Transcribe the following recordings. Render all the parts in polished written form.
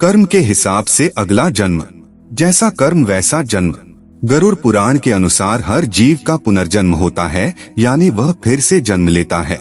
कर्म के हिसाब से अगला जन्म, जैसा कर्म वैसा जन्म। गरुड़ पुराण के अनुसार हर जीव का पुनर्जन्म होता है, यानी वह फिर से जन्म लेता है।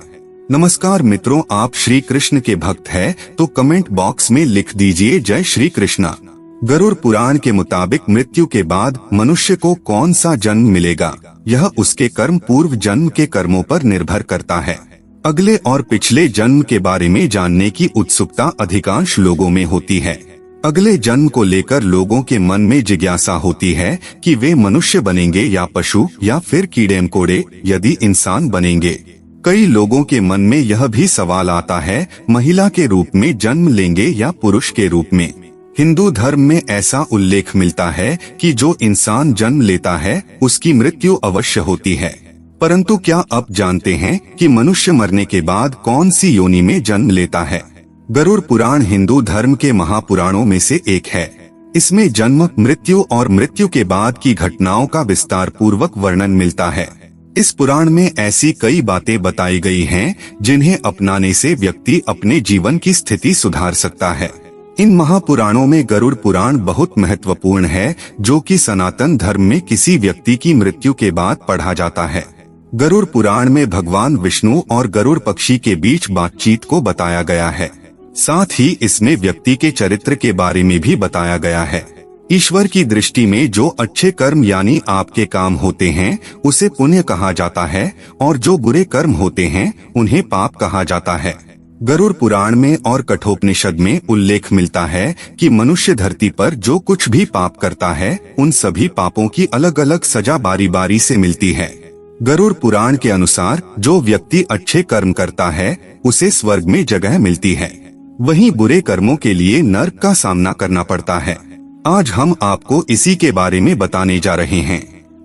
नमस्कार मित्रों, आप श्री कृष्ण के भक्त हैं तो कमेंट बॉक्स में लिख दीजिए जय श्री कृष्णा। गरुड़ पुराण के मुताबिक मृत्यु के बाद मनुष्य को कौन सा जन्म मिलेगा, यह उसके कर्म पूर्व जन्म के कर्मों पर निर्भर करता है। अगले और पिछले जन्म के बारे में जानने की उत्सुकता अधिकांश लोगों में होती है। अगले जन्म को लेकर लोगों के मन में जिज्ञासा होती है कि वे मनुष्य बनेंगे या पशु या फिर कीड़े मकोड़े, यदि इंसान बनेंगे। कई लोगों के मन में यह भी सवाल आता है, महिला के रूप में जन्म लेंगे या पुरुष के रूप में। हिंदू धर्म में ऐसा उल्लेख मिलता है कि जो इंसान जन्म लेता है उसकी मृत्यु अवश्य होती है। परंतु क्या आप जानते हैं कि मनुष्य मरने के बाद कौन सी योनि में जन्म लेता है? गरुड़ पुराण हिंदू धर्म के महापुराणों में से एक है। इसमें जन्म, मृत्यु और मृत्यु के बाद की घटनाओं का विस्तार पूर्वक वर्णन मिलता है। इस पुराण में ऐसी कई बातें बताई गई हैं जिन्हें अपनाने से व्यक्ति अपने जीवन की स्थिति सुधार सकता है। इन महापुराणों में गरुड़ पुराण बहुत महत्वपूर्ण है, जो कि सनातन धर्म में किसी व्यक्ति की मृत्यु के बाद पढ़ा जाता है। गरुड़ पुराण में भगवान विष्णु और गरुड़ पक्षी के बीच बातचीत को बताया गया है। साथ ही इसमें व्यक्ति के चरित्र के बारे में भी बताया गया है। ईश्वर की दृष्टि में जो अच्छे कर्म यानी आपके काम होते हैं उसे पुण्य कहा जाता है, और जो बुरे कर्म होते हैं उन्हें पाप कहा जाता है। गरुड़ पुराण में और कठोपनिषद में उल्लेख मिलता है कि मनुष्य धरती पर जो कुछ भी पाप करता है उन सभी पापों की अलग अलग सजा बारी बारी से मिलती है। गरुड़ पुराण के अनुसार जो व्यक्ति अच्छे कर्म करता है उसे स्वर्ग में जगह मिलती है, वहीं बुरे कर्मों के लिए नरक का सामना करना पड़ता है। आज हम आपको इसी के बारे में बताने जा रहे हैं।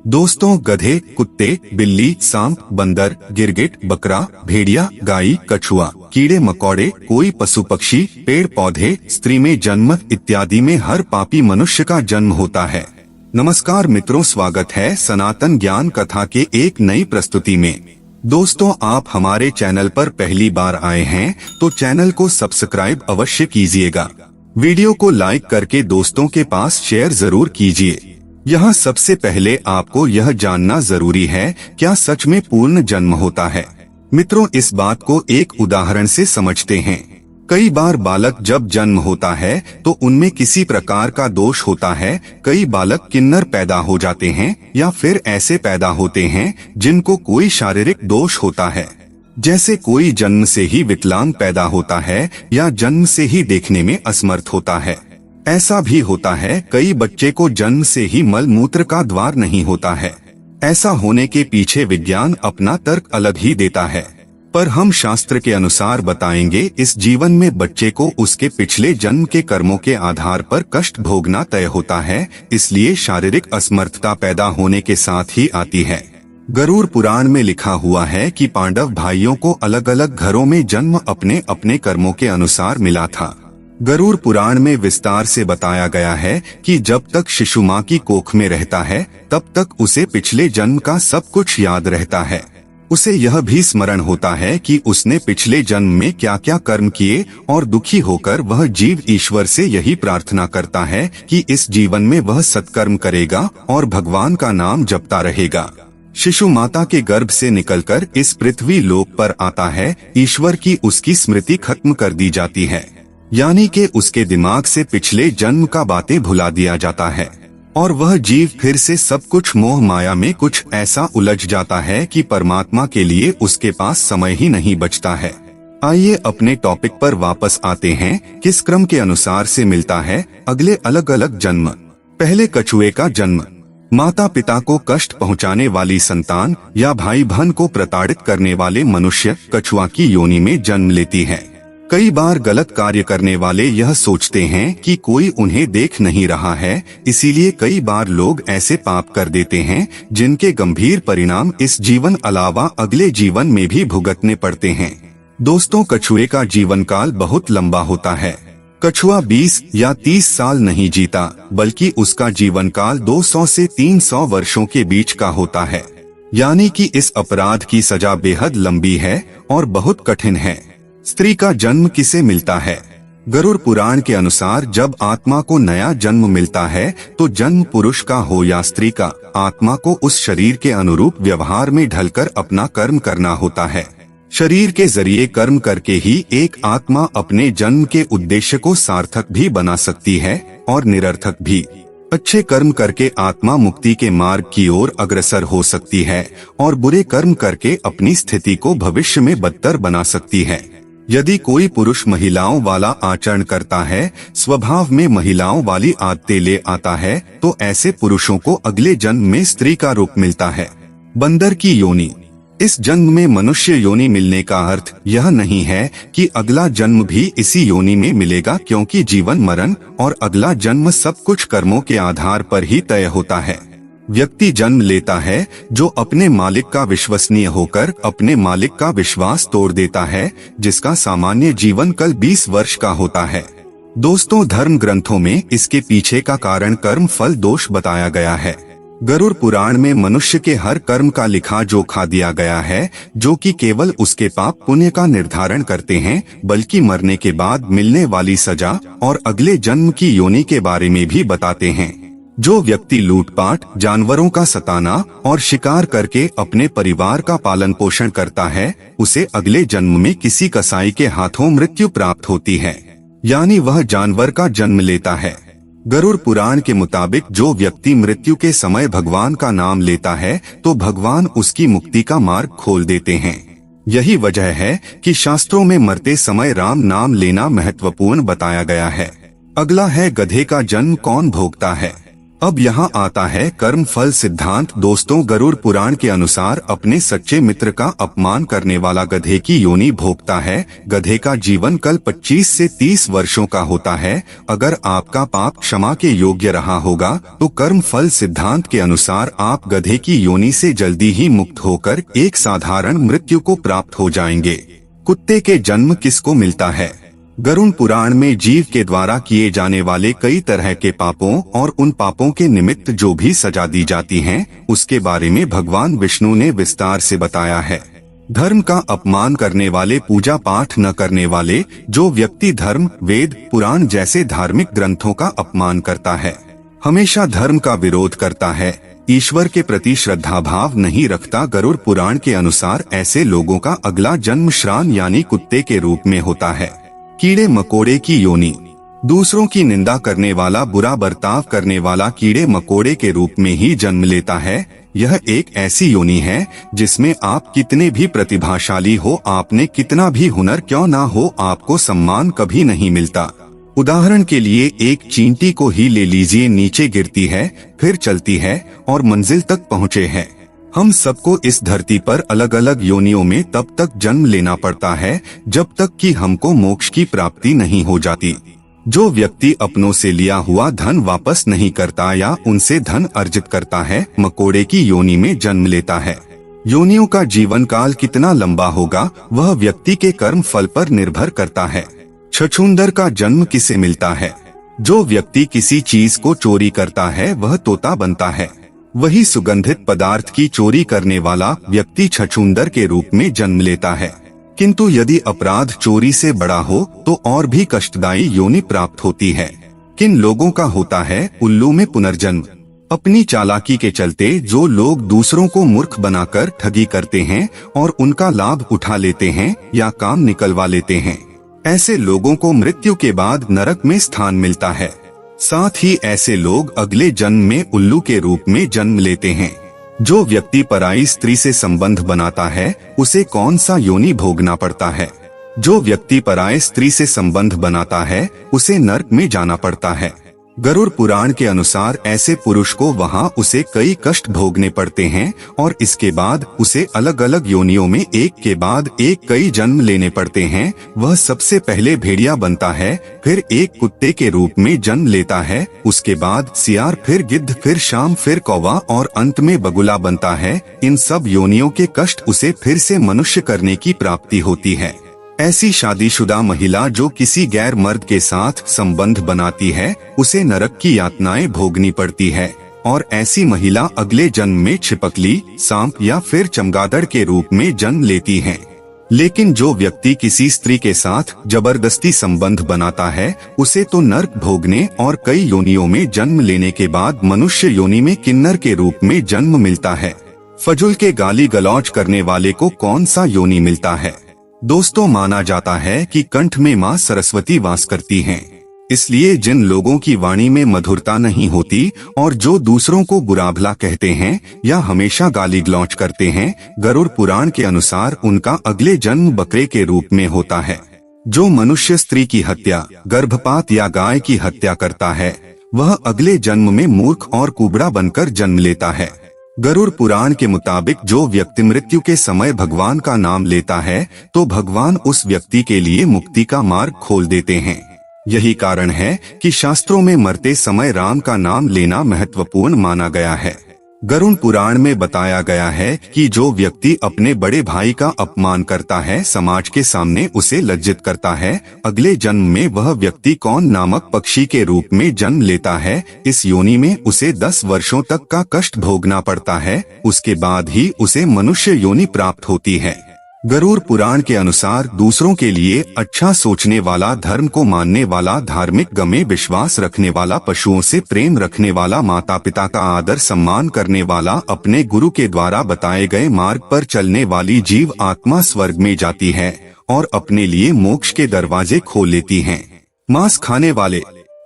दोस्तों, गधे, कुत्ते, बिल्ली, सांप, बंदर, गिरगिट, बकरा, भेड़िया, गाय, कछुआ, कीड़े मकोड़े, कोई पशु पक्षी, पेड़ पौधे, स्त्री में जन्म इत्यादि में हर पापी मनुष्य का जन्म होता है। नमस्कार मित्रों, स्वागत है सनातन ज्ञान कथा के एक नई प्रस्तुति में। दोस्तों, आप हमारे चैनल पर पहली बार आए हैं तो चैनल को सब्सक्राइब अवश्य कीजिएगा। वीडियो को लाइक करके दोस्तों के पास शेयर जरूर कीजिए। यहाँ सबसे पहले आपको यह जानना जरूरी है, क्या सच में पूर्ण जन्म होता है? मित्रों, इस बात को एक उदाहरण से समझते हैं। कई बार बालक जब जन्म होता है तो उनमें किसी प्रकार का दोष होता है। कई बालक किन्नर पैदा हो जाते हैं या फिर ऐसे पैदा होते हैं जिनको कोई शारीरिक दोष होता है, जैसे कोई जन्म से ही विकलांग पैदा होता है या जन्म से ही देखने में असमर्थ होता है। ऐसा भी होता है कई बच्चे को जन्म से ही मल मूत्र का द्वार नहीं होता है। ऐसा होने के पीछे विज्ञान अपना तर्क अलग ही देता है, पर हम शास्त्र के अनुसार बताएंगे इस जीवन में बच्चे को उसके पिछले जन्म के कर्मों के आधार पर कष्ट भोगना तय होता है, इसलिए शारीरिक असमर्थता पैदा होने के साथ ही आती है। गरुड़ पुराण में लिखा हुआ है कि पांडव भाइयों को अलग अलग घरों में जन्म अपने अपने कर्मों के अनुसार मिला था। गरुड़ पुराण में विस्तार से बताया गया है कि जब तक शिशु माँ की कोख में रहता है तब तक उसे पिछले जन्म का सब कुछ याद रहता है। उसे यह भी स्मरण होता है कि उसने पिछले जन्म में क्या क्या कर्म किए, और दुखी होकर वह जीव ईश्वर से यही प्रार्थना करता है कि इस जीवन में वह सत्कर्म करेगा और भगवान का नाम जपता रहेगा। शिशु माता के गर्भ से निकलकर इस पृथ्वी लोक पर आता है, ईश्वर की उसकी स्मृति खत्म कर दी जाती है, यानी कि उसके दिमाग से पिछले जन्म का बातें भुला दिया जाता है, और वह जीव फिर से सब कुछ मोह माया में कुछ ऐसा उलझ जाता है कि परमात्मा के लिए उसके पास समय ही नहीं बचता है। आइए अपने टॉपिक पर वापस आते हैं। किस क्रम के अनुसार से मिलता है अगले अलग अलग जन्म? पहले कछुए का जन्म। माता पिता को कष्ट पहुंचाने वाली संतान या भाई बहन को प्रताड़ित करने वाले मनुष्य कछुआ की योनि में जन्म लेती है। कई बार गलत कार्य करने वाले यह सोचते हैं कि कोई उन्हें देख नहीं रहा है, इसीलिए कई बार लोग ऐसे पाप कर देते हैं जिनके गंभीर परिणाम इस जीवन अलावा अगले जीवन में भी भुगतने पड़ते हैं। दोस्तों, कछुए का जीवन काल बहुत लंबा होता है। कछुआ 20 या 30 साल नहीं जीता, बल्कि उसका जीवन काल 200 से 300 वर्षों के बीच का होता है, यानी कि इस अपराध की सजा बेहद लंबी है और बहुत कठिन है। स्त्री का जन्म किसे मिलता है? गरुड़ पुराण के अनुसार जब आत्मा को नया जन्म मिलता है तो जन्म पुरुष का हो या स्त्री का, आत्मा को उस शरीर के अनुरूप व्यवहार में ढलकर अपना कर्म करना होता है। शरीर के जरिए कर्म करके ही एक आत्मा अपने जन्म के उद्देश्य को सार्थक भी बना सकती है और निरर्थक भी। अच्छे कर्म करके आत्मा मुक्ति के मार्ग की ओर अग्रसर हो सकती है और बुरे कर्म करके अपनी स्थिति को भविष्य में बदतर बना सकती है। यदि कोई पुरुष महिलाओं वाला आचरण करता है, स्वभाव में महिलाओं वाली आदतें ले आता है, तो ऐसे पुरुषों को अगले जन्म में स्त्री का रूप मिलता है। बंदर की योनि। इस जन्म में मनुष्य योनि मिलने का अर्थ यह नहीं है कि अगला जन्म भी इसी योनि में मिलेगा, क्योंकि जीवन मरण और अगला जन्म सब कुछ कर्मों के आधार पर ही तय होता है। व्यक्ति जन्म लेता है जो अपने मालिक का विश्वसनीय होकर अपने मालिक का विश्वास तोड़ देता है, जिसका सामान्य जीवन काल 20 वर्ष का होता है। दोस्तों, धर्म ग्रंथों में इसके पीछे का कारण कर्म फल दोष बताया गया है। गरुड़ पुराण में मनुष्य के हर कर्म का लिखा जोखा दिया गया है, जो कि केवल उसके पाप पुण्य का निर्धारण करते हैं, बल्कि मरने के बाद मिलने वाली सजा और अगले जन्म की योनि के बारे में भी बताते हैं। जो व्यक्ति लूटपाट, जानवरों का सताना और शिकार करके अपने परिवार का पालन पोषण करता है, उसे अगले जन्म में किसी कसाई के हाथों मृत्यु प्राप्त होती है, यानी वह जानवर का जन्म लेता है। गरुड़ पुराण के मुताबिक जो व्यक्ति मृत्यु के समय भगवान का नाम लेता है तो भगवान उसकी मुक्ति का मार्ग खोल देते हैं। यही वजह है कि शास्त्रों में मरते समय राम नाम लेना महत्वपूर्ण बताया गया है। अगला है गधे का जन्म कौन भोगता है। अब यहाँ आता है कर्म फल सिद्धांत। दोस्तों, गरुड़ पुराण के अनुसार अपने सच्चे मित्र का अपमान करने वाला गधे की योनि भोगता है। गधे का जीवन काल 25 से 30 वर्षों का होता है। अगर आपका पाप क्षमा के योग्य रहा होगा तो कर्म फल सिद्धांत के अनुसार आप गधे की योनि से जल्दी ही मुक्त होकर एक साधारण मृत्यु को प्राप्त हो जाएंगे। कुत्ते के जन्म किसको मिलता है। गरुड़ पुराण में जीव के द्वारा किए जाने वाले कई तरह के पापों और उन पापों के निमित्त जो भी सजा दी जाती हैं, उसके बारे में भगवान विष्णु ने विस्तार से बताया है। धर्म का अपमान करने वाले, पूजा पाठ न करने वाले, जो व्यक्ति धर्म, वेद, पुराण जैसे धार्मिक ग्रंथों का अपमान करता है, हमेशा धर्म का विरोध करता है, ईश्वर के प्रति श्रद्धा भाव नहीं रखता, गरुड़ पुराण के अनुसार ऐसे लोगों का अगला जन्म श्रान यानी कुत्ते के रूप में होता है। कीड़े मकोड़े की योनि। दूसरों की निंदा करने वाला, बुरा बर्ताव करने वाला कीड़े मकोड़े के रूप में ही जन्म लेता है। यह एक ऐसी योनि है जिसमें आप कितने भी प्रतिभाशाली हो, आपने कितना भी हुनर क्यों ना हो, आपको सम्मान कभी नहीं मिलता। उदाहरण के लिए एक चींटी को ही ले लीजिए, नीचे गिरती है, फिर चलती है और मंजिल तक पहुँचे है। हम सबको इस धरती पर अलग अलग योनियों में तब तक जन्म लेना पड़ता है जब तक कि हमको मोक्ष की प्राप्ति नहीं हो जाती। जो व्यक्ति अपनों से लिया हुआ धन वापस नहीं करता या उनसे धन अर्जित करता है, मकोड़े की योनि में जन्म लेता है। योनियों का जीवन काल कितना लंबा होगा वह व्यक्ति के कर्म फल पर निर्भर करता है। छछूंदर का जन्म किसे मिलता है। जो व्यक्ति किसी चीज को चोरी करता है वह तोता बनता है। वही सुगंधित पदार्थ की चोरी करने वाला व्यक्ति छछूंदर के रूप में जन्म लेता है। किंतु यदि अपराध चोरी से बड़ा हो तो और भी कष्टदायी योनि प्राप्त होती है। किन लोगों का होता है उल्लू में पुनर्जन्म। अपनी चालाकी के चलते जो लोग दूसरों को मूर्ख बनाकर ठगी करते हैं और उनका लाभ उठा लेते हैं या काम निकलवा लेते हैं, ऐसे लोगों को मृत्यु के बाद नरक में स्थान मिलता है। साथ ही ऐसे लोग अगले जन्म में उल्लू के रूप में जन्म लेते हैं। जो व्यक्ति पराई स्त्री से संबंध बनाता है उसे कौन सा योनि भोगना पड़ता है। जो व्यक्ति पराई स्त्री से संबंध बनाता है उसे नरक में जाना पड़ता है। गरुड़ पुराण के अनुसार ऐसे पुरुष को वहाँ उसे कई कष्ट भोगने पड़ते हैं और इसके बाद उसे अलग अलग योनियों में एक के बाद एक कई जन्म लेने पड़ते हैं। वह सबसे पहले भेड़िया बनता है, फिर एक कुत्ते के रूप में जन्म लेता है, उसके बाद सियार, फिर गिद्ध, फिर शाम, फिर कौवा और अंत में बगुला बनता है। इन सब योनियों के कष्ट उसे फिर से मनुष्य करने की प्राप्ति होती है। ऐसी शादीशुदा महिला जो किसी गैर मर्द के साथ संबंध बनाती है उसे नरक की यातनाएं भोगनी पड़ती है और ऐसी महिला अगले जन्म में छिपकली, सांप या फिर चमगादड़ के रूप में जन्म लेती हैं। लेकिन जो व्यक्ति किसी स्त्री के साथ जबरदस्ती संबंध बनाता है उसे तो नर्क भोगने और कई योनियों में जन्म लेने के बाद मनुष्य योनि में किन्नर के रूप में जन्म मिलता है। फजुल के गाली गलौज करने वाले को कौन सा योनि मिलता है। दोस्तों, माना जाता है कि कंठ में माँ सरस्वती वास करती हैं। इसलिए जिन लोगों की वाणी में मधुरता नहीं होती और जो दूसरों को बुरा भला कहते हैं या हमेशा गाली गलौज करते हैं, गरुड़ पुराण के अनुसार उनका अगले जन्म बकरे के रूप में होता है। जो मनुष्य स्त्री की हत्या, गर्भपात या गाय की हत्या करता है वह अगले जन्म में मूर्ख और कुबड़ा बनकर जन्म लेता है। गरुड़ पुराण के मुताबिक जो व्यक्ति मृत्यु के समय भगवान का नाम लेता है तो भगवान उस व्यक्ति के लिए मुक्ति का मार्ग खोल देते हैं। यही कारण है कि शास्त्रों में मरते समय राम का नाम लेना महत्वपूर्ण माना गया है। गरुड़ पुराण में बताया गया है कि जो व्यक्ति अपने बड़े भाई का अपमान करता है, समाज के सामने उसे लज्जित करता है, अगले जन्म में वह व्यक्ति कौन नामक पक्षी के रूप में जन्म लेता है। इस योनि में उसे 10 वर्षों तक का कष्ट भोगना पड़ता है, उसके बाद ही उसे मनुष्य योनि प्राप्त होती है। गरुड़ पुराण के अनुसार दूसरों के लिए अच्छा सोचने वाला, धर्म को मानने वाला, धार्मिक गमे विश्वास रखने वाला, पशुओं से प्रेम रखने वाला, माता पिता का आदर सम्मान करने वाला, अपने गुरु के द्वारा बताए गए मार्ग पर चलने वाली जीव आत्मा स्वर्ग में जाती है और अपने लिए मोक्ष के दरवाजे खोल लेती है। मांस खाने वाले,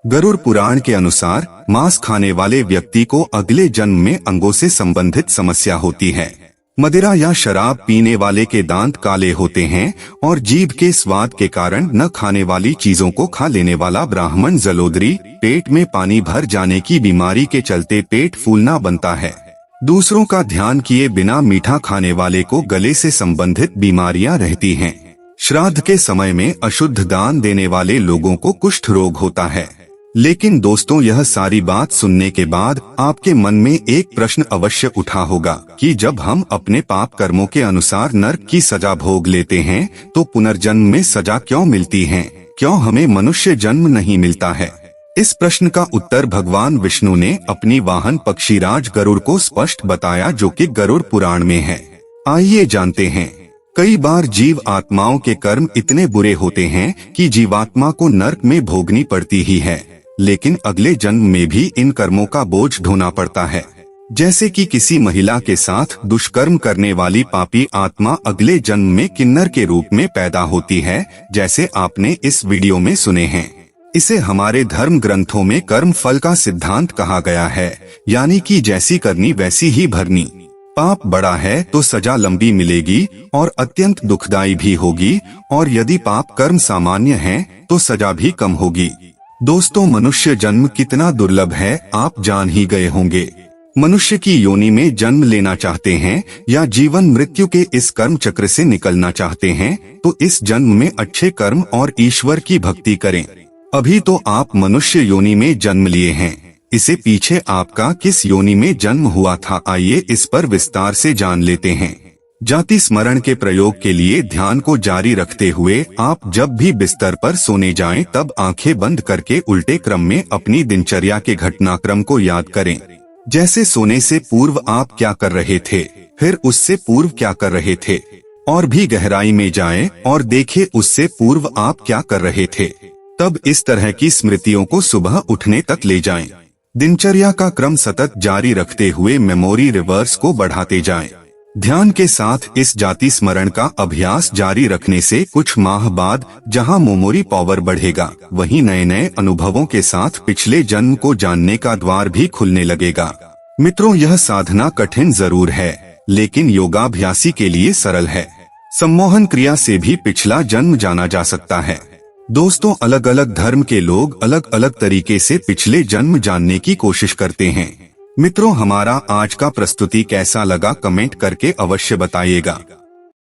गरुड़ पुराण के अनुसार मांस खाने वाले व्यक्ति को अगले जन्म में अंगों से संबंधित समस्या होती है। मदिरा या शराब पीने वाले के दांत काले होते हैं और जीभ के स्वाद के कारण न खाने वाली चीजों को खा लेने वाला ब्राह्मण जलोदरी, पेट में पानी भर जाने की बीमारी के चलते पेट फूलना बनता है। दूसरों का ध्यान किए बिना मीठा खाने वाले को गले से संबंधित बीमारियां रहती हैं। श्राद्ध के समय में अशुद्ध दान देने वाले लोगों को कुष्ठ रोग होता है। लेकिन दोस्तों, यह सारी बात सुनने के बाद आपके मन में एक प्रश्न अवश्य उठा होगा कि जब हम अपने पाप कर्मों के अनुसार नरक की सजा भोग लेते हैं तो पुनर्जन्म में सजा क्यों मिलती है, क्यों हमें मनुष्य जन्म नहीं मिलता है। इस प्रश्न का उत्तर भगवान विष्णु ने अपनी वाहन पक्षीराज गरुड़ को स्पष्ट बताया, जो कि गरुड़ पुराण में है। आइए जानते हैं। कई बार जीव आत्माओं के कर्म इतने बुरे होते हैं कि जीवात्मा को नरक में भोगनी पड़ती ही है, लेकिन अगले जन्म में भी इन कर्मों का बोझ ढोना पड़ता है। जैसे कि किसी महिला के साथ दुष्कर्म करने वाली पापी आत्मा अगले जन्म में किन्नर के रूप में पैदा होती है, जैसे आपने इस वीडियो में सुने हैं। इसे हमारे धर्म ग्रंथों में कर्म फल का सिद्धांत कहा गया है, यानी कि जैसी करनी वैसी ही भरनी। पाप बड़ा है तो सजा लंबी मिलेगी और अत्यंत दुखदायी भी होगी, और यदि पाप कर्म सामान्य है तो सजा भी कम होगी। दोस्तों, मनुष्य जन्म कितना दुर्लभ है आप जान ही गए होंगे। मनुष्य की योनि में जन्म लेना चाहते हैं या जीवन मृत्यु के इस कर्म चक्र से निकलना चाहते हैं तो इस जन्म में अच्छे कर्म और ईश्वर की भक्ति करें। अभी तो आप मनुष्य योनि में जन्म लिए हैं, इसे पीछे आपका किस योनि में जन्म हुआ था, आइए इस पर विस्तार से जान लेते हैं। जाति स्मरण के प्रयोग के लिए ध्यान को जारी रखते हुए आप जब भी बिस्तर पर सोने जाएं तब आंखें बंद करके उल्टे क्रम में अपनी दिनचर्या के घटनाक्रम को याद करें। जैसे सोने से पूर्व आप क्या कर रहे थे, फिर उससे पूर्व क्या कर रहे थे, और भी गहराई में जाएं और देखें उससे पूर्व आप क्या कर रहे थे। तब इस तरह की स्मृतियों को सुबह उठने तक ले जाएं। दिनचर्या का क्रम सतत जारी रखते हुए मेमोरी रिवर्स को बढ़ाते जाएं। ध्यान के साथ इस जाति स्मरण का अभ्यास जारी रखने से कुछ माह बाद जहां मेमोरी पावर बढ़ेगा, वहीं नए नए अनुभवों के साथ पिछले जन्म को जानने का द्वार भी खुलने लगेगा। मित्रों, यह साधना कठिन जरूर है, लेकिन योगाभ्यासी के लिए सरल है। सम्मोहन क्रिया से भी पिछला जन्म जाना जा सकता है। दोस्तों, अलग अलग धर्म के लोग अलग अलग तरीके से पिछले जन्म जानने की कोशिश करते हैं। मित्रों, हमारा आज का प्रस्तुति कैसा लगा कमेंट करके अवश्य बताइएगा।